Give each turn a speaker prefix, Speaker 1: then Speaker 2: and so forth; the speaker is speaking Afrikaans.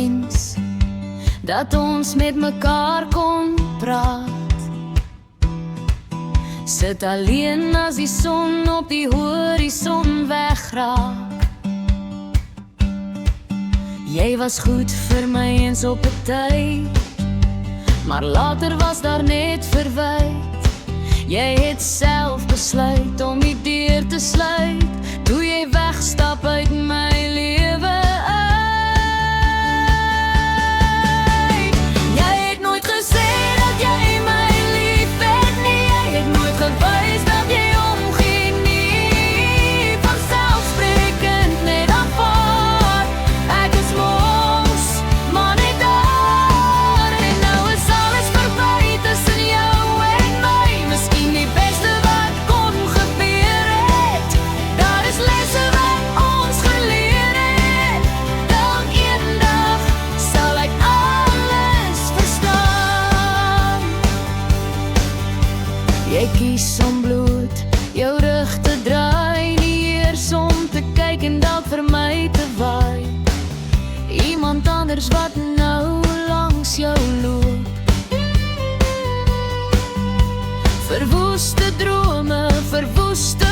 Speaker 1: wens dat ons met mekaar kon praat. Sit alleen as die son op die horison wegraak. Jy was goed vir my eens op 'n tyd, maar later was daar net verwyd. Jy het self besluit om die deur te sluit, toe jy wegstap uit my lewe uit. Jy het nooit gesê dat jy my lief het nie, jy het nooit gewys dat jy omgee nie. Vanselfsprekend net aanvaar, ek is mos, maar net daar. En nou is alles verby tussen jou en my, miskien die beste wat kon gebeur het. Daar is lesse wat ons geleer het, dalk eendag sal ek alles verstaan. Jy kies om bloed jou rug te draai, nie eers om te kyk en dalk vir my te waai. Iemand anders wat nou langs jou loop. Verwoeste drome, verwoeste